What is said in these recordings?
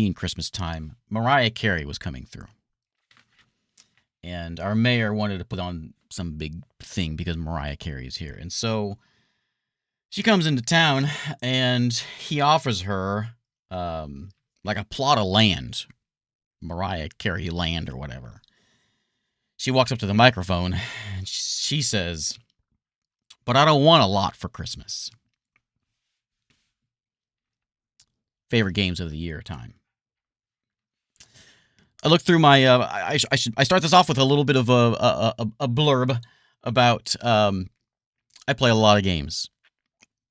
being Christmas time, Mariah Carey was coming through. And our mayor wanted to put on some big thing because Mariah Carey is here. And so she comes into town, and he offers her like a plot of land, Mariah Carey land or whatever. She walks up to the microphone, and she says, "But I don't want a lot for Christmas." Favorite games of the year time. I looked through my. I start this off with a little bit of a blurb about. I play a lot of games.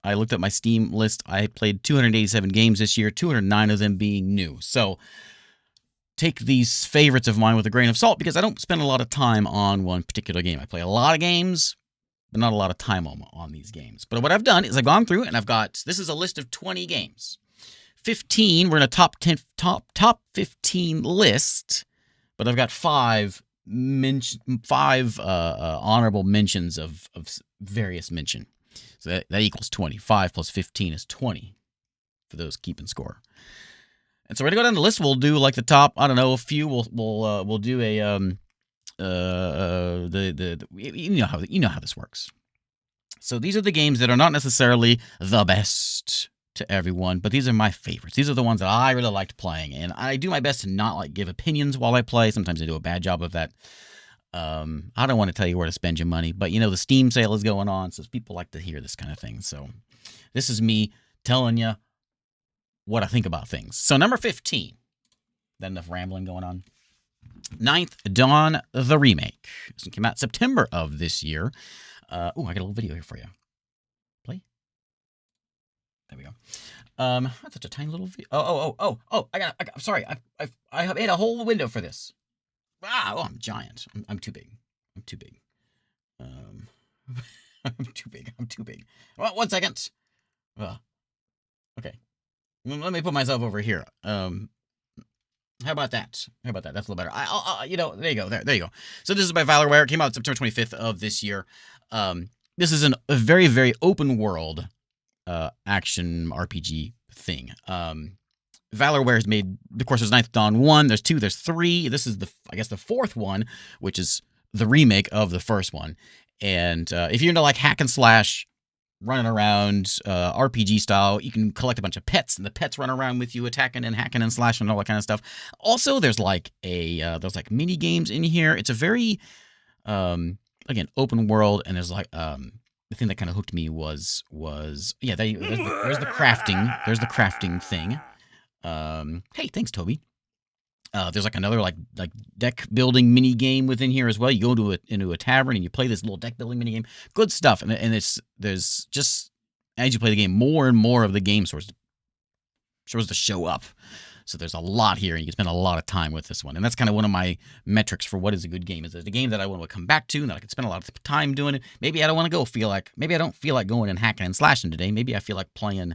I looked at my Steam list. I played 287 games this year, 209 of them being new. So take these favorites of mine with a grain of salt because I don't spend a lot of time on one particular game. I play a lot of games, but not a lot of time on these games. But what I've done is I've gone through and I've got, this is a list of 20 games. 15, we're in a top 15 list, but I've got five honorable mentions of various mention. So that equals 20. 5 plus 15 is 20 for those keeping score. And so we're gonna go down the list. We'll do like the top. I don't know, a few. We'll do a you know how this works. So these are the games that are not necessarily the best to everyone, but these are my favorites. These are the ones that I really liked playing, and I do my best to not like give opinions while I play. Sometimes I do a bad job of that. I don't want to tell you where to spend your money, but you know the Steam sale is going on, so people like to hear this kind of thing. So this is me telling you what I think about things. So number 15. That enough rambling going on. 9th, Dawn the Remake. This one came out September of this year. I got a little video here for you. Play. There we go. That's such a tiny little video. I'm sorry. I made a whole window for this. I'm giant. I'm too big. I'm too big. I'm too big. Well, 1 second. Okay. Let me put myself over here. How about that? That's a little better. There you go. There you go. So this is by Valorware. It came out September 25th of this year. This is a very, very open world action RPG thing. Valorware has made, of course, there's 9th Dawn 1, there's 2, there's 3. This is the 4th one, which is the remake of the first one. And if you're into like hack and slash, running around RPG style, you can collect a bunch of pets, and the pets run around with you, attacking and hacking and slashing and all that kind of stuff. Also, there's like there's like mini games in here. It's a very again open world, and there's like the thing that kind of hooked me was there's the crafting. There's the crafting thing. Hey, thanks, Toby. There's like another like deck building mini game within here as well. You go into a tavern and you play this little deck building mini game. Good stuff. And there's just, as you play the game, more and more of the game starts to show up. So there's a lot here, and you can spend a lot of time with this one. And that's kind of one of my metrics for what is a good game. Is it a game that I want to come back to and that I can spend a lot of time doing it? Maybe I don't want to maybe I don't feel like going and hacking and slashing today. Maybe I feel like playing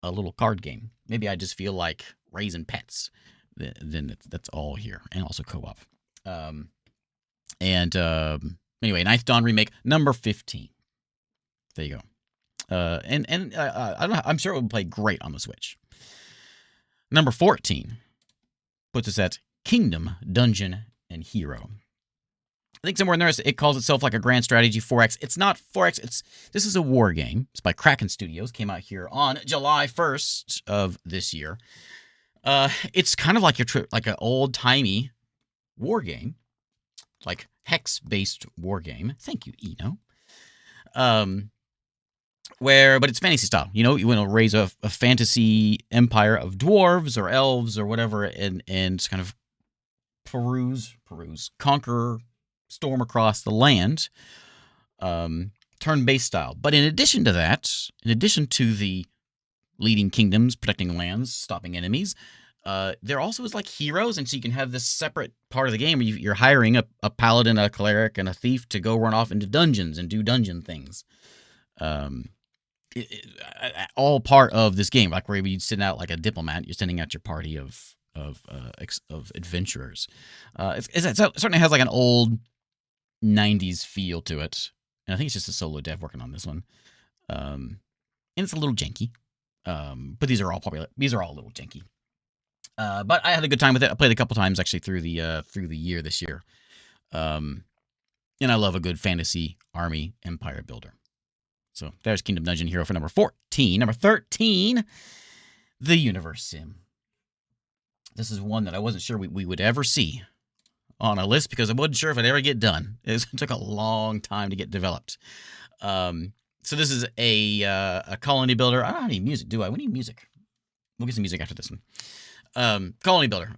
a little card game. Maybe I just feel like raising pets. Then that's all here, and also co-op. Anyway, 9th Dawn Remake, number 15. There you go. I don't know. I'm sure it would play great on the Switch. Number 14 puts us at Kingdom, Dungeon, and Hero. I think somewhere in there it calls itself like a grand strategy 4X. It's not 4X. This is a war game. It's by Kraken Studios. Came out here on July 1st of this year. It's kind of like like an old-timey war game, like hex-based war game. Thank you, Eno. But it's fantasy style. You know, you want to raise a fantasy empire of dwarves or elves or whatever, and kind of conquer, storm across the land, turn-based style. But in addition to that, in addition to the leading kingdoms, protecting lands, stopping enemies, there also is like heroes, and so you can have this separate part of the game where you're hiring a paladin, a cleric, and a thief to go run off into dungeons and do dungeon things. All part of this game, like where you send out like a diplomat, you're sending out your party of adventurers. It certainly has like an old 90s feel to it, and I think it's just a solo dev working on this one. And it's a little janky. But these are all popular. These are all a little janky. But I had a good time with it. I played a couple times actually through the year this year. And I love a good fantasy army empire builder. So there's Kingdom Dungeon Hero for number 14. Number 13, the Universim. This is one that I wasn't sure we would ever see on a list because I wasn't sure if it'd ever get done. It took a long time to get developed. So this is a colony builder. I don't have any music, do I? We need music. We'll get some music after this one. Colony builder,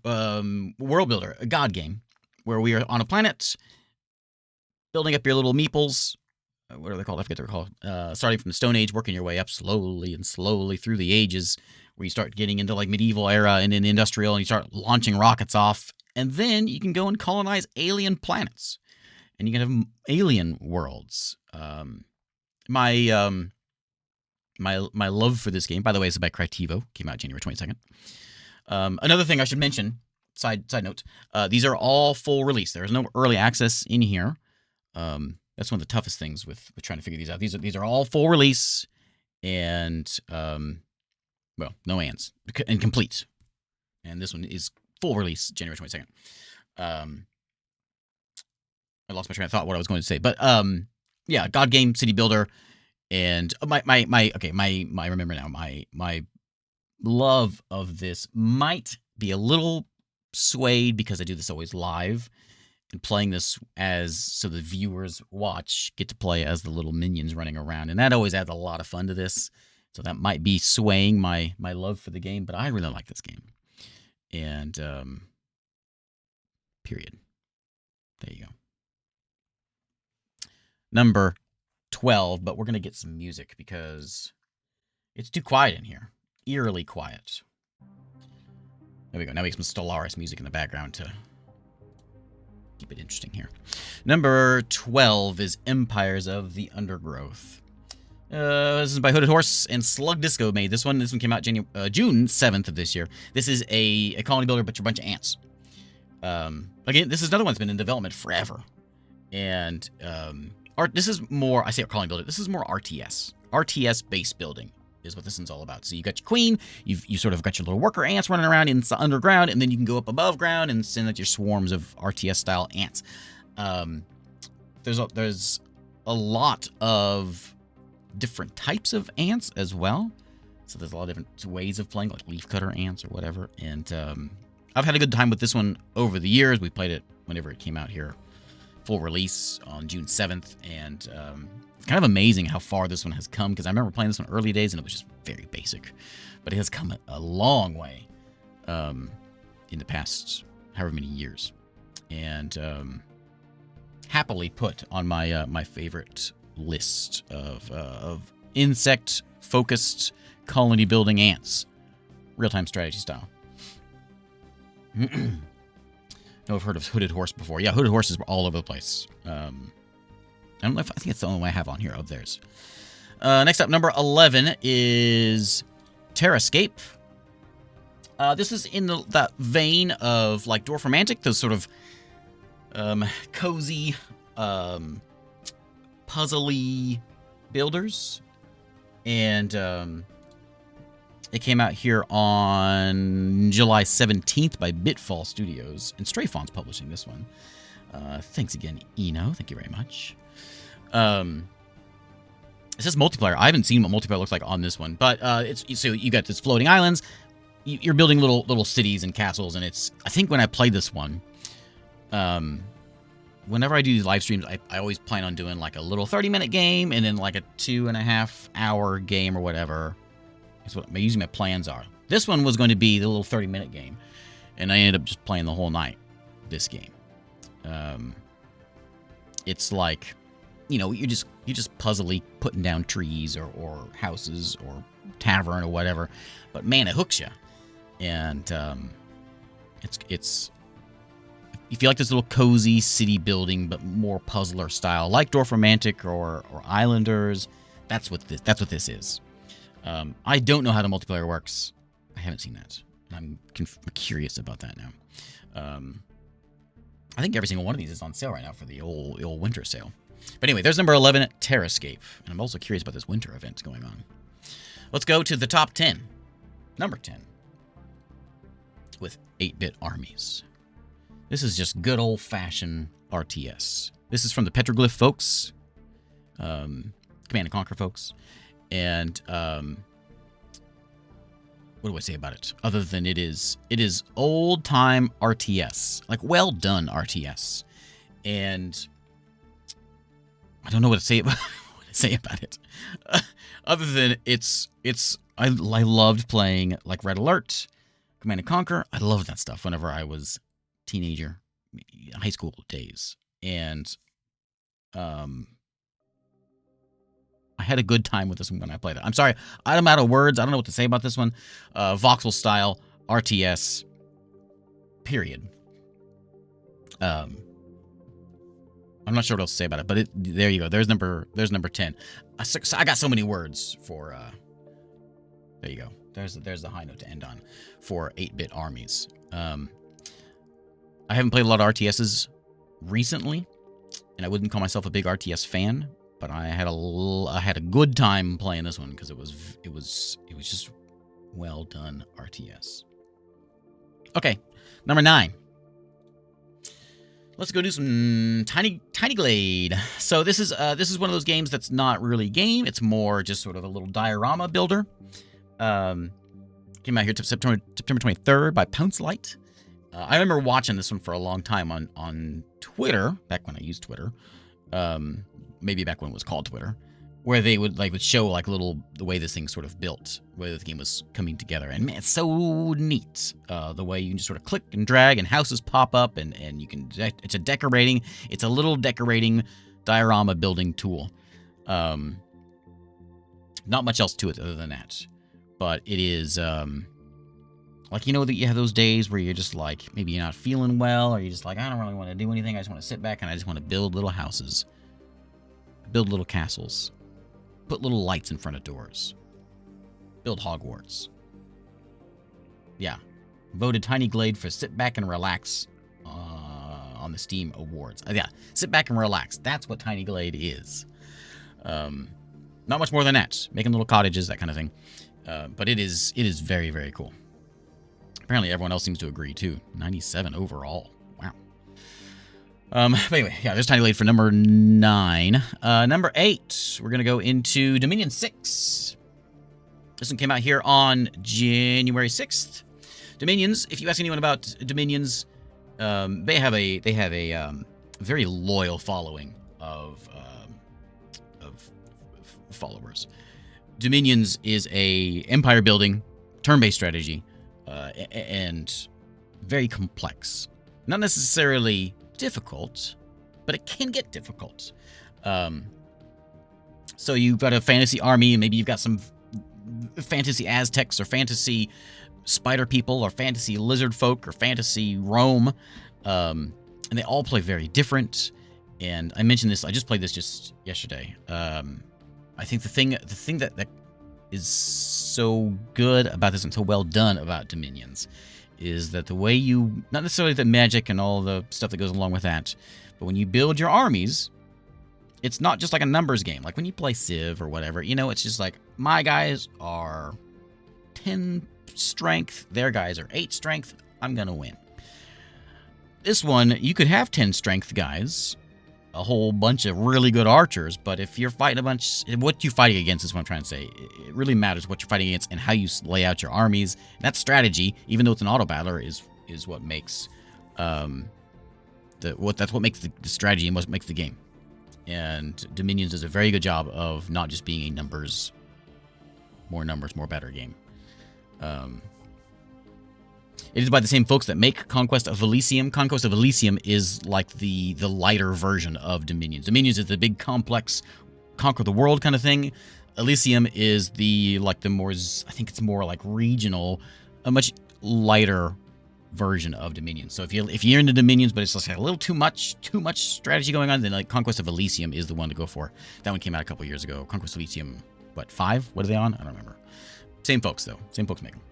world builder, a god game, where we are on a planet, building up your little meeples. What are they called? I forget what they're called. Starting from the Stone Age, working your way up slowly and slowly through the ages, where you start getting into like medieval era and then industrial, and you start launching rockets off, and then you can go and colonize alien planets, and you can have alien worlds. My love for this game, by the way, is by Crytivo. Came out January 22nd. Another thing I should mention, side note, these are all full release. There is no early access in here. That's one of the toughest things with trying to figure these out. These are all full release and well, no ands and complete. And this one is full release January 22nd. I lost my train of thought what I was going to say, but yeah, God game, city builder, and my remember now my love of this might be a little swayed because I do this always live. And playing this so the viewers get to play as the little minions running around. And that always adds a lot of fun to this. So that might be swaying my love for the game, but I really like this game. And, period. There you go. Number 12, but we're going to get some music because it's too quiet in here. Eerily quiet. There we go. Now we get some Stellaris music in the background to keep it interesting here. Number 12 is Empires of the Undergrowth. This is by Hooded Horse and Slug Disco made this one. This one came out June 7th of this year. This is a colony builder, but you're a bunch of ants. Again, this is another one that's been in development forever. And this is more, I say colony builder, this is more RTS. RTS base building is what this one's all about. So you got your queen, you sort of got your little worker ants running around in the underground, and then you can go up above ground and send out your swarms of RTS style ants. There's a lot of different types of ants as well. So there's a lot of different ways of playing, like leafcutter ants or whatever. And I've had a good time with this one over the years. We played it whenever it came out here, full release on June 7th, and it's kind of amazing how far this one has come, because I remember playing this one early days and it was just very basic, but it has come a long way in the past however many years, and happily put on my my favorite list of insect focused colony building ants, real-time strategy style. I've heard of Hooded Horse before. Yeah, Hooded Horse is all over the place. I don't know if I think it's the only one I have on here of theirs. Next up, number 11 is Terrascape. This is in that vein of like Dwarf Romantic, those sort of cozy, puzzly builders, and it came out here on July 17th by Bitfall Studios, and Stray Fawn's publishing this one. Thanks again, Eno. Thank you very much. It says multiplayer. I haven't seen what multiplayer looks like on this one, but so you got this floating islands. You're building little cities and castles, and it's, I think when I played this one, whenever I do these live streams, I always plan on doing like a little 30-minute game and then like a 2.5-hour game or whatever. That's what usually my plans are. This one was going to be the little 30-minute game, and I ended up just playing the whole night this game. It's like, you're just puzzly putting down trees or houses or tavern or whatever, but man, it hooks you, and it's if you like this little cozy city building but more puzzler style, like Dwarf Romantic or Islanders, that's what this is. I don't know how the multiplayer works. I haven't seen that. I'm curious about that now. I think every single one of these is on sale right now for the old winter sale. But anyway, there's number 11, Terrascape. And I'm also curious about this winter event going on. Let's go to the top 10. Number 10. with 8-bit armies. This is just good old-fashioned RTS. This is from the Petroglyph folks, Command and Conquer folks, and what do I say about it? Other than it is old-time RTS, like well-done RTS, and I don't know what to say about it. Other than I loved playing like Red Alert, Command and Conquer. I loved that stuff whenever I was teenager, high school days, and I had a good time with this one when I played it. I'm sorry, I'm out of words. I don't know what to say about this one. Voxel style RTS. Period. I'm not sure what else to say about it, but there you go. There's number 10. I got so many words for. There you go. There's the high note to end on for 8-bit armies. I haven't played a lot of RTSs recently, and I wouldn't call myself a big RTS fan, but I had a good time playing this one because it was just well done RTS. Okay, number 9. Let's go do some Tiny Glade. So this is one of those games that's not really a game. It's more just sort of a little diorama builder. Came out here September 23rd by Pounce Light. I remember watching this one for a long time on Twitter, back when I used Twitter. Maybe back when it was called Twitter, where they would show like the way this thing sort of built, where the game was coming together. And man, it's so neat. The way you can just sort of click and drag and houses pop up and you can, it's a little decorating diorama building tool. Not much else to it other than that. But it is, like, you know, that you have those days where you're just like, maybe you're not feeling well, or you're just like, I don't really want to do anything. I just want to sit back and I just want to build little houses, build little castles, put little lights in front of doors, build Hogwarts. Yeah. Voted Tiny Glade for Sit Back and Relax on the Steam Awards. Yeah, sit back and relax. That's what Tiny Glade is. Not much more than that. Making little cottages, that kind of thing. But it is very, very cool. Apparently everyone else seems to agree, too. 97 overall. Wow. But anyway, yeah, there's Tiny Glade for number 9. Number 8, we're going to go into Dominion 6. This one came out here on January 6th. Dominions, if you ask anyone about Dominions, they have a very loyal following of followers. Dominions is a empire building, turn-based strategy, and very complex. Not necessarily difficult, but it can get difficult. So you've got a fantasy army, and maybe you've got some fantasy Aztecs or fantasy spider people or fantasy lizard folk or fantasy Rome, and they all play very different. And I mentioned this, I just played this just yesterday. I think the thing that is so good about this and so well done about Dominions is that the way you, not necessarily the magic and all the stuff that goes along with that, but when you build your armies, it's not just like a numbers game. Like when you play Civ or whatever, you know, it's just like, my guys are 10 strength, their guys are 8 strength, I'm gonna win. This one, you could have 10 strength guys, a whole bunch of really good archers, but if you're fighting a bunch, what you're fighting against is what I'm trying to say. It really matters what you're fighting against and how you lay out your armies. And that strategy, even though it's an auto battler, is what makes that's what makes the strategy and what makes the game. And Dominions does a very good job of not just being a numbers, more better game. It is by the same folks that make Conquest of Elysium. Conquest of Elysium is like the lighter version of Dominions. Dominions is the big, complex, conquer the world kind of thing. Elysium is the more, I think it's more like regional, a much lighter version of Dominions. So if you're into Dominions, but it's just like a little too much strategy going on, then like Conquest of Elysium is the one to go for. That one came out a couple years ago. Conquest of Elysium, what, 5? What are they on? I don't remember. Same folks, though. Same folks make them.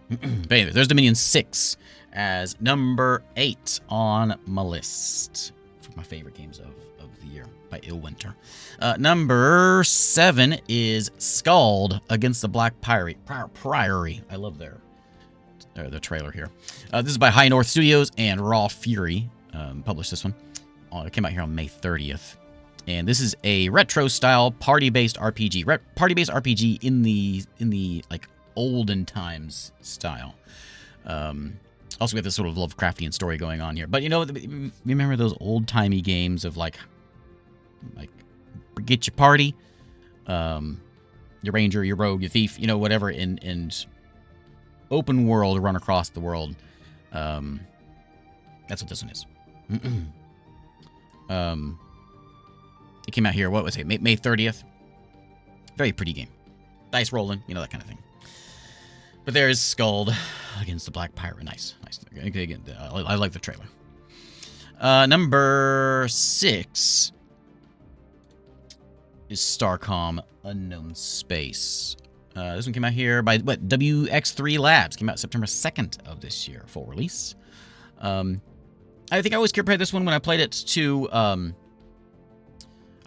But anyway, there's Dominion 6 as number 8 on my list for my favorite games of the year by Illwinter. Number 7 is Skald against the Black Priory. I love their the trailer here. This is by High North Studios and Raw Fury. Published this one. It came out here on May 30th. And this is a retro-style party-based RPG. Party-based RPG in the like olden times style. Also, we have this sort of Lovecraftian story going on here. But you know, remember those old-timey games of like get your party, your ranger, your rogue, your thief, you know, whatever, and open world run across the world. That's what this one is. It came out here, what was it, May 30th? Very pretty game. Dice rolling, you know, that kind of thing. But there's Skald against the Black Pirate. Nice. Again, I like the trailer. Number 6 is Starcom Unknown Space. This one came out here by, WX3 Labs. Came out September 2nd of this year, full release. I think I always compared this one when I played it to, I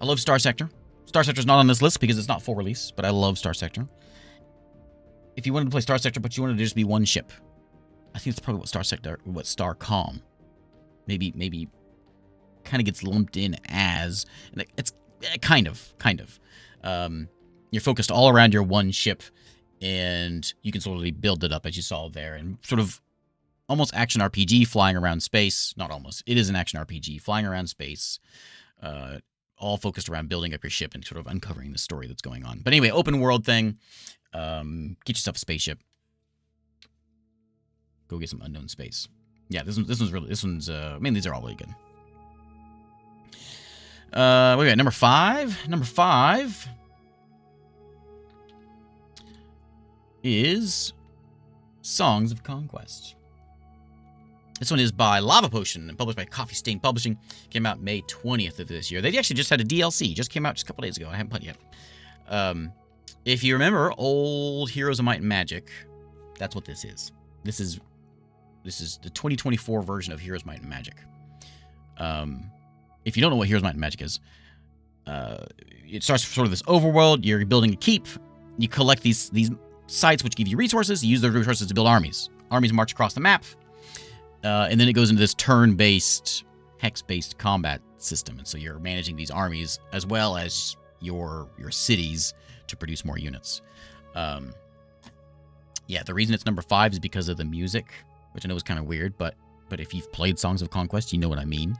love Star Sector. Star Sector's not on this list because it's not full release, but I love Star Sector. If you wanted to play Star Sector, but you wanted to just be one ship, I think that's probably what Starcom, maybe kind of gets lumped in as. And it's kind of. You're focused all around your one ship, and you can sort of build it up as you saw there, and sort of almost action RPG flying around space. Not almost. It is an action RPG flying around space. All focused around building up your ship and sort of uncovering the story that's going on. But anyway, open world thing. Get yourself a spaceship. Go get some unknown space. Yeah, this one's I mean, these are all really good. Wait, number 5. Number 5 is Songs of Conquest. This one is by Lava Potion and published by Coffee Stain Publishing. Came out May 20th of this year. They actually just had a DLC. Just came out just a couple days ago. I haven't played it yet. If you remember old Heroes of Might and Magic, that's what this is. This is the 2024 version of Heroes of Might and Magic. If you don't know what Heroes of Might and Magic is, it starts sort of this overworld. You're building a keep. You collect these sites which give you resources. You use those resources to build armies. Armies march across the map. And then it goes into this turn-based, hex-based combat system. And so you're managing these armies as well as your cities to produce more units. Yeah, the reason it's number 5 is because of the music, which I know is kind of weird, but if you've played Songs of Conquest, you know what I mean.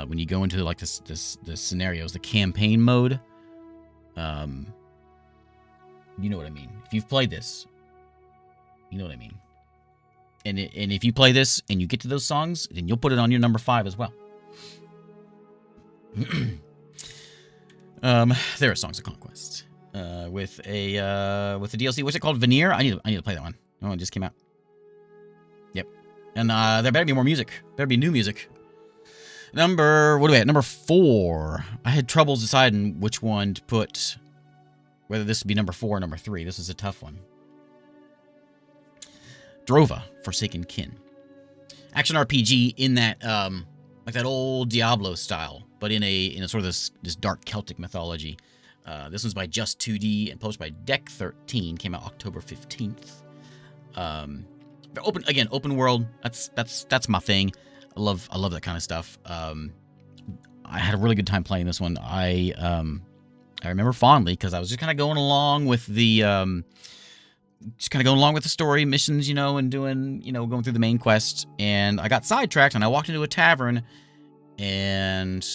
When you go into like the scenarios, the campaign mode, you know what I mean. If you've played this, you know what I mean. And if you play this and you get to those songs, then you'll put it on your number 5 as well. There are Songs of Conquest with a DLC. What's it called? Veneer. I need to play that one. Oh, it just came out. Yep. And there better be more music. Better be new music. What are we at? Number 4. I had troubles deciding which one to put. Whether this would be number 4 or number 3. This is a tough one. Drova, Forsaken Kin. Action RPG in that, like that old Diablo style, but in a sort of this dark Celtic mythology. This one's by Just 2D and published by Deck 13. Came out October 15th. Open world. That's my thing. I love that kind of stuff. I had a really good time playing this one. I remember fondly because I was just kind of going along with the story missions, and doing, going through the main quest. And I got sidetracked and I walked into a tavern and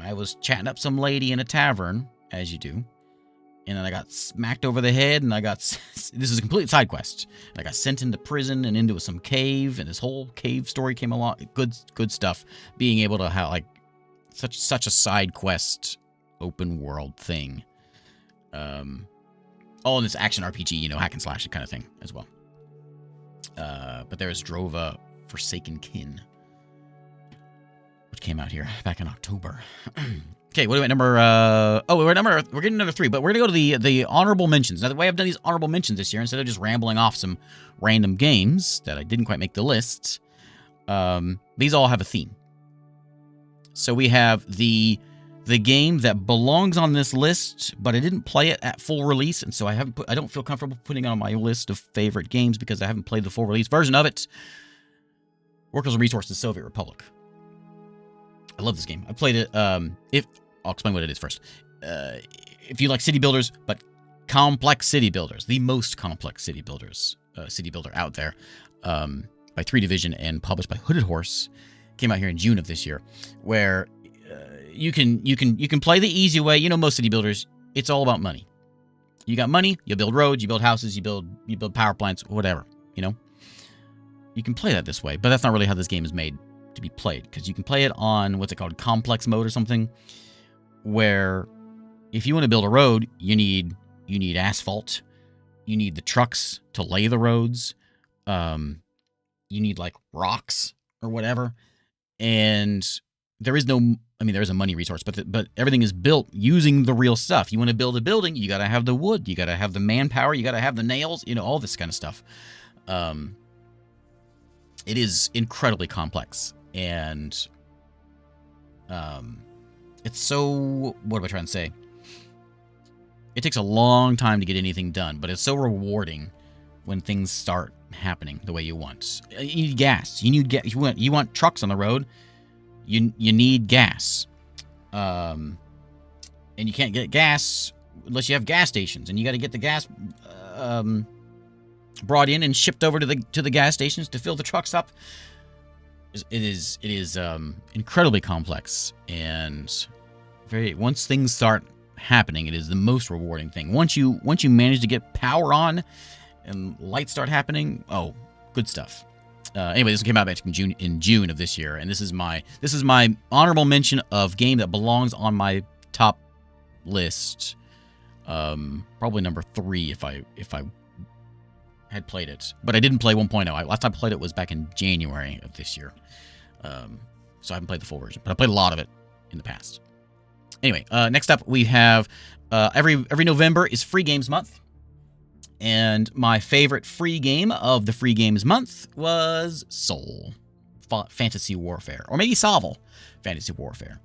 I was chatting up some lady in a tavern, as you do. And then I got smacked over the head and this is a complete side quest. And I got sent into prison and into some cave, and this whole cave story came along. Good stuff. Being able to have like such a side quest, open world thing. All in this action RPG, hack and slash kind of thing as well. But there is Drova, Forsaken Kin, which came out here back in October. Okay, what do we number? We're getting number 3, but we're gonna go to the honorable mentions. Now, the way I've done these honorable mentions this year, instead of just rambling off some random games that I didn't quite make the list, these all have a theme. So we have the the game that belongs on this list, but I didn't play it at full release, and so I don't feel comfortable putting it on my list of favorite games because I haven't played the full release version of it. Workers and Resources Soviet Republic. I love this game. I played it. I'll explain what it is first. If you like city builders, but complex city builders, the most complex city builder out there, by 3 Division and published by Hooded Horse, came out here in June of this year, where you can play the easy way. You know, most city builders, it's all about money. You got money, you build roads, you build houses, you build power plants, whatever. You know, you can play that this way, but that's not really how this game is made to be played, because you can play it on what's it called, complex mode or something, where if you want to build a road, you need asphalt, you need the trucks to lay the roads, you need like rocks or whatever, and there is no, I mean, there is a money resource, but everything is built using the real stuff. You want to build a building, you got to have the wood, you got to have the manpower, you got to have the nails, you know, all this kind of stuff. It is incredibly complex, and it's so, what am I trying to say? It takes a long time to get anything done, but it's so rewarding when things start happening the way you want. You need gas. You want trucks on the road. You need gas, and you can't get gas unless you have gas stations, and you got to get the gas brought in and shipped over to the gas stations to fill the trucks up. It is incredibly complex, and once things start happening, it is the most rewarding thing. Once you manage to get power on and lights start happening, oh, good stuff. Anyway, this came out back in June of this year, and this is my honorable mention of game that belongs on my top list. Probably number 3 if I had played it, but I didn't play 1.0. Last time I played it was back in January of this year, so I haven't played the full version, but I played a lot of it in the past. Anyway, next up we have every November is Free Games Month. And my favorite free game of the Free Games Month was Soul Fantasy Warfare, or maybe SOVL Fantasy Warfare.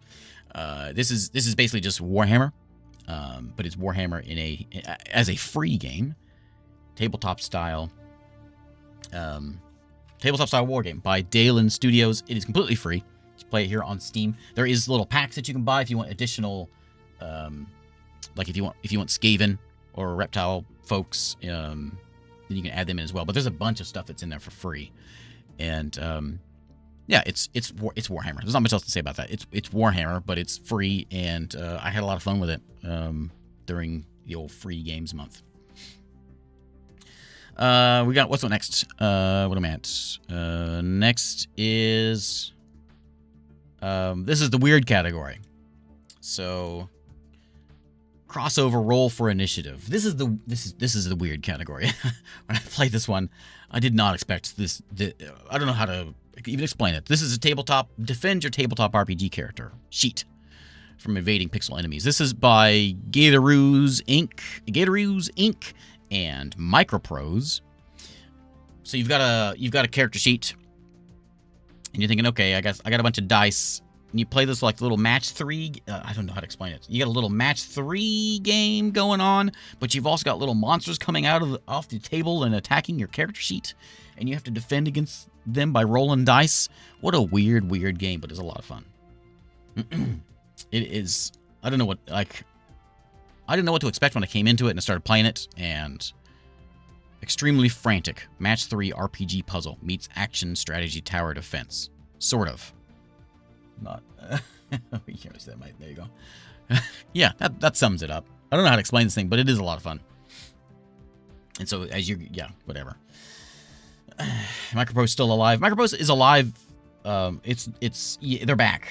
This is basically just Warhammer, but it's Warhammer as a free game, tabletop style war game by Dalen Studios. It is completely free. You play it here on Steam. There is little packs that you can buy if you want additional, like if you want Skaven or reptile folks, then you can add them in as well. But there's a bunch of stuff that's in there for free, and yeah, it's Warhammer. There's not much else to say about that. It's Warhammer, but it's free, and I had a lot of fun with it during the old Free Games Month. We got, what's next? What am I at? Next is this is the weird category. So, crossover roll for initiative. This is the weird category. When I played this one, I did not expect this. I don't know how to even explain it. This is a tabletop, defend your tabletop RPG character sheet from evading pixel enemies. This is by Gatorews Inc. and Microprose. So you've got a character sheet, and you're thinking, okay, I got a bunch of dice. And you play this like little match 3. I don't know how to explain it. You got a little match 3 game going on, but you've also got little monsters coming off the table and attacking your character sheet, and you have to defend against them by rolling dice. What a weird game, but it's a lot of fun. It is. I didn't know what to expect when I came into it and I started playing it, and extremely frantic match 3 RPG puzzle meets action strategy tower defense. Sort of. Not. You can't see that, Mike. There you go. Yeah, that sums it up. I don't know how to explain this thing, but it is a lot of fun. And so, whatever. Microprose still alive. Microprose is alive. They're back.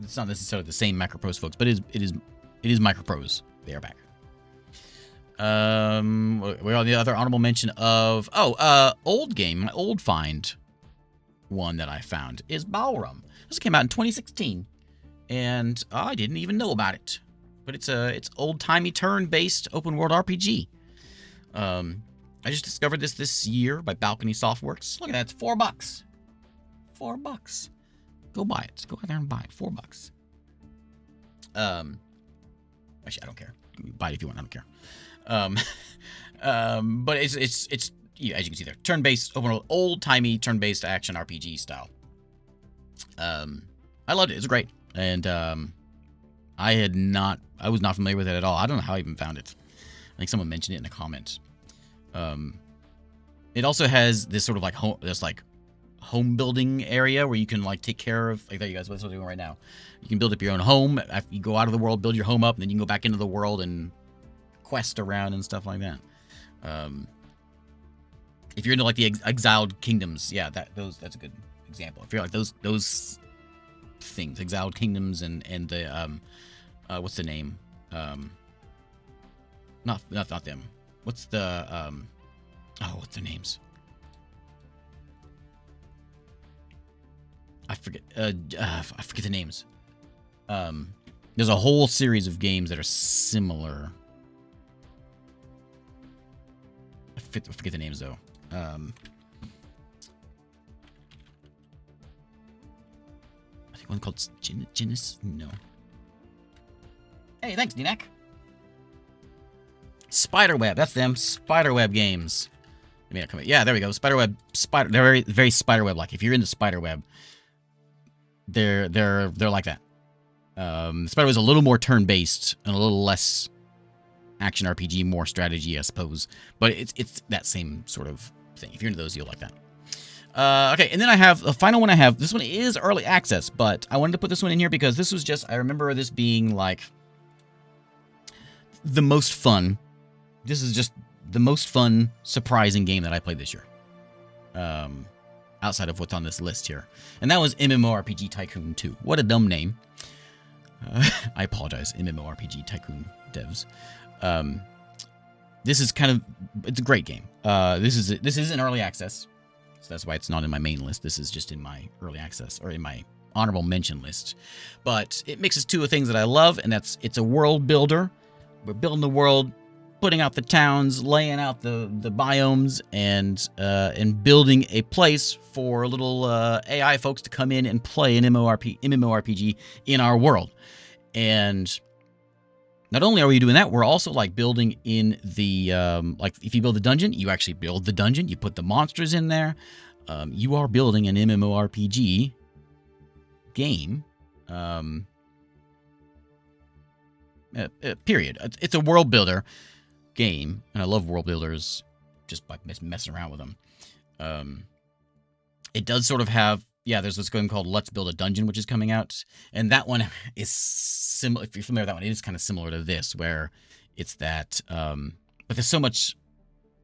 It's not necessarily the same Microprose folks, but it is Microprose. They are back. We got the other honorable mention of old game, my old find one that I found is Balrum. This came out in 2016, and I didn't even know about it. But it's old-timey turn-based open-world RPG. I just discovered this year by Balcony Softworks. Look at that, it's $4. $4. Go buy it. Go out there and buy it. $4. Actually, I don't care. Buy it if you want. I don't care. But it's yeah, as you can see there, turn-based, open world, old-timey turn-based action RPG style. I loved it. It's great, and I was not familiar with it at all. I don't know how I even found it. I think someone mentioned it in the comments. It also has this sort of like home building area where you can like take care of, like that you guys are doing right now. You can build up your own home. After you go out of the world, build your home up, and then you can go back into the world and quest around and stuff like that. If you're into like the exiled kingdoms, yeah, that's a good example. If you're like those things, exiled kingdoms and the what's the name? Not them. What's the what's their names? I forget the names. There's a whole series of games that are similar. I forget the names though. I think one called Genesis. No. Hey, thanks, DNAC. Spiderweb, that's them. Spiderweb games. Yeah, there we go. Spiderweb. They're very, very Spiderweb-like. If you're into Spiderweb, they're like that. Spiderweb's a little more turn-based and a little less action RPG, more strategy, I suppose. But it's that same sort of thing. If you're into those, you'll like that. Okay, and then I have the final one I have. This one is early access, but I wanted to put this one in here because this was just, I remember this being like the most fun. This is just the most fun, surprising game that I played this year. Outside of what's on this list here. And that was MMORPG Tycoon 2. What a dumb name. I apologize, MMORPG Tycoon devs. This is kind of, it's a great game. This is in early access, so that's why it's not in my main list. This is just in my early access, or in my honorable mention list. But it mixes two of things that I love, and it's a world builder. We're building the world, putting out the towns, laying out the biomes, and building a place for little AI folks to come in and play an MMORPG in our world. And not only are we doing that, we're also like building in the like if you build a dungeon, you actually build the dungeon. You put the monsters in there. You are building an MMORPG game. Period. It's a world builder game, and I love world builders just by messing around with them. It does sort of have, yeah, there's this game called Let's Build a Dungeon, which is coming out, and that one is similar. If you're familiar with that one, it is kind of similar to this, where it's that, but there's so much,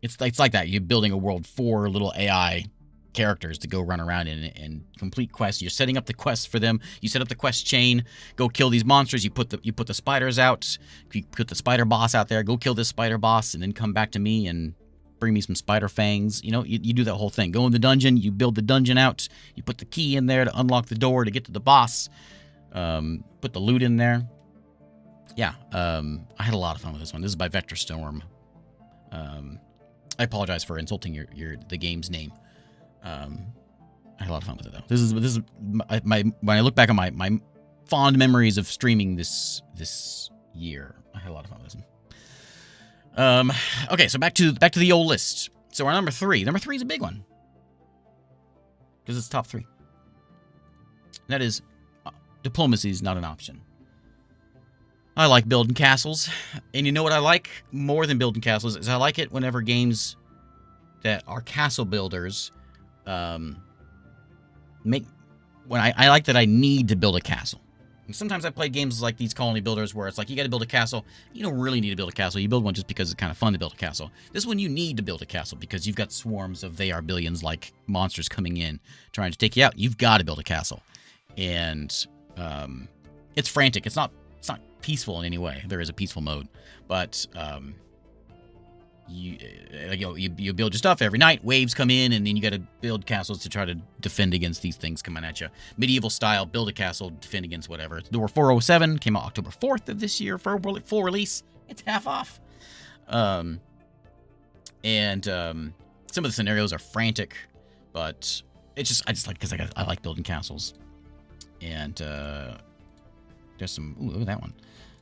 it's like that. You're building a world for little AI characters to go run around in and complete quests. You're setting up the quests for them. You set up the quest chain. Go kill these monsters. You put the spiders out. You put the spider boss out there. Go kill this spider boss, and then come back to me and bring me some spider fangs. You know, you do that whole thing. Go in the dungeon. You build the dungeon out. You put the key in there to unlock the door to get to the boss. Put the loot in there. Yeah, I had a lot of fun with this one. This is by Vector Storm. I apologize for insulting the game's name. I had a lot of fun with it though. This is my when I look back on my fond memories of streaming this year, I had a lot of fun with this one. Okay, so back to the old list. So our number three is a big one because it's top 3. That is, diplomacy is not an option. I like building castles, and you know what I like more than building castles is I like it whenever games that are castle builders I like that I need to build a castle. And sometimes I play games like these colony builders where it's like you got to build a castle. You don't really need to build a castle. You build one just because it's kind of fun to build a castle. This one you need to build a castle because you've got swarms of they are billions like monsters coming in trying to take you out. You've got to build a castle, and it's frantic. It's not peaceful in any way. There is a peaceful mode, but you build your stuff every night. Waves come in, and then you got to build castles to try to defend against these things coming at you. Medieval style, build a castle, defend against whatever. It's Door 407 came out October 4th of this year for full release. It's half off. Some of the scenarios are frantic, but I just like because I like building castles, and There's some. Ooh, look at that one.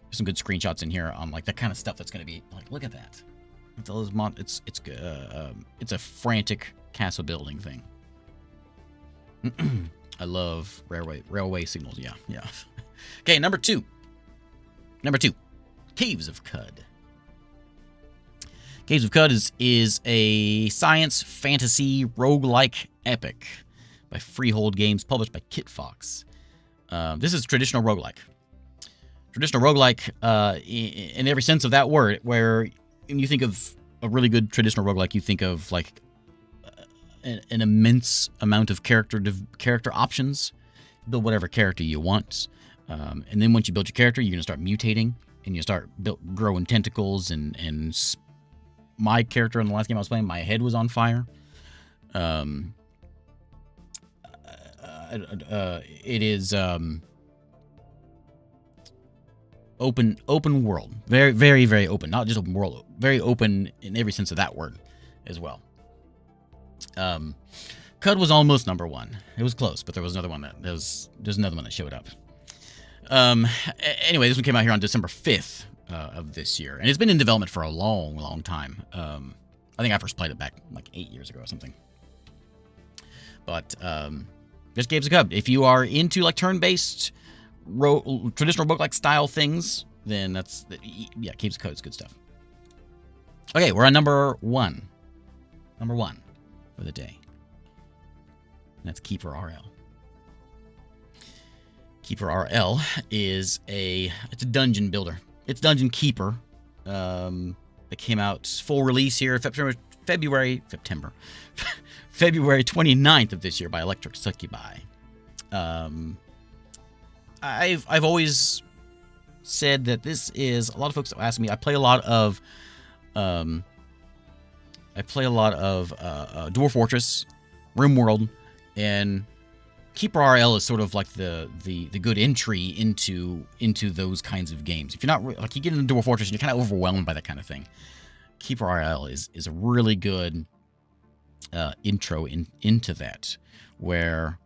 There's some good screenshots in here on like the kind of stuff that's going to be like. Look at that. It's a frantic castle building thing. I love railway signals. Yeah, yeah. Okay, number two. Caves of Qud. Caves of Qud is a science fantasy roguelike epic by Freehold Games, published by Kit Fox. This is traditional roguelike. Traditional roguelike in every sense of that word, where when you think of a really good traditional roguelike, you think of like an immense amount of character options. Build whatever character you want. And then once you build your character, you're going to start mutating, and you start growing tentacles. And my character in the last game I was playing, my head was on fire. It is open world, very, very, very open. Not just open world, very open in every sense of that word, as well. Qud was almost number one. It was close, but there was another one there's another one that showed up. Anyway, this one came out here on December 5th of this year, and it's been in development for a long, long time. I think I first played it back like 8 years ago or something. But this Caves of Qud, if you are into like turn-based traditional book-like style things, then yeah, Caves of Qud is good stuff. Okay, we're on number one. Number one for the day. And that's KeeperRL. KeeperRL is it's a dungeon builder. It's Dungeon Keeper. It came out full release here February 29th of this year by Electric Succubi. I've always said that this is, a lot of folks ask me, I play a lot of Dwarf Fortress, RimWorld, and KeeperRL is sort of like the good entry into those kinds of games. If you're not like, you get into Dwarf Fortress and you're kind of overwhelmed by that kind of thing, KeeperRL is a really good intro into that, where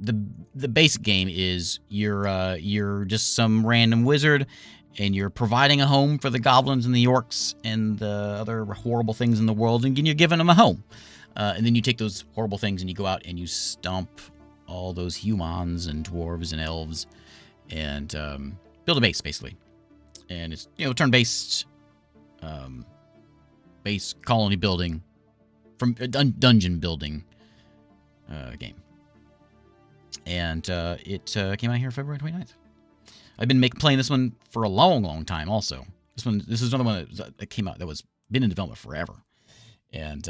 the basic game is you're just some random wizard, and you're providing a home for the goblins and the orcs and the other horrible things in the world, and you're giving them a home. And then you take those horrible things and you go out and you stomp all those humans and dwarves and elves and build a base, basically. And it's, turn-based base colony building from dungeon building game. And it came out here February 29th. I've been playing this one for a long, long time also. This is another one that came out that was been in development forever. And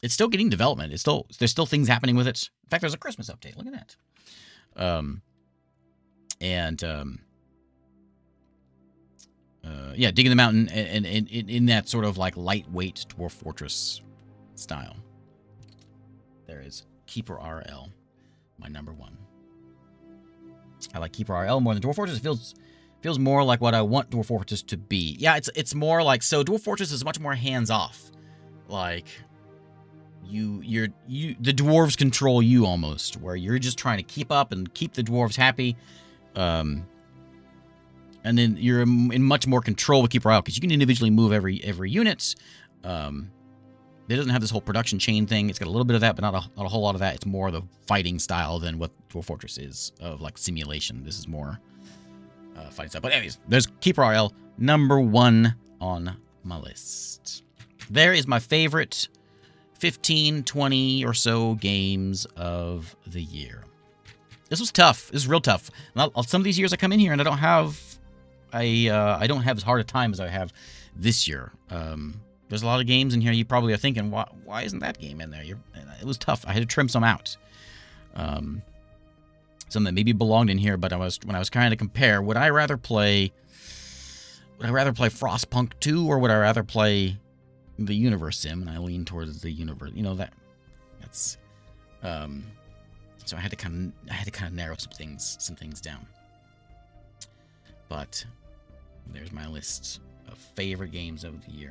it's still getting development. There's still things happening with it. In fact, there's a Christmas update. Look at that. Yeah, digging the mountain and in that sort of like lightweight Dwarf Fortress style. There is KeeperRL, my number one. I like KeeperRL more than Dwarf Fortress. It feels more like what I want Dwarf Fortress to be. Yeah, it's more like, so Dwarf Fortress is much more hands off. Like the dwarves control you almost, where you're just trying to keep up and keep the dwarves happy. And then you're in much more control with KeeperRL because you can individually move every unit. It doesn't have this whole production chain thing. It's got a little bit of that, but not a whole lot of that. It's more the fighting style than what Dwarf Fortress is, of like simulation. This is more fighting style. But anyways, there's KeeperRL, number one on my list. There is my favorite 15, 20 or so games of the year. This was tough. This is real tough. Some of these years I come in here and I don't have as hard a time as I have this year. There's a lot of games in here you probably are thinking, why isn't that game in there? It was tough. I had to trim some out. Some that maybe belonged in here, but when I was trying to compare, would I rather play Frostpunk 2 or would I rather play the Universim? And I lean towards the Universe. That's so I had to kind of narrow some things down. But there's my list of favorite games of the year.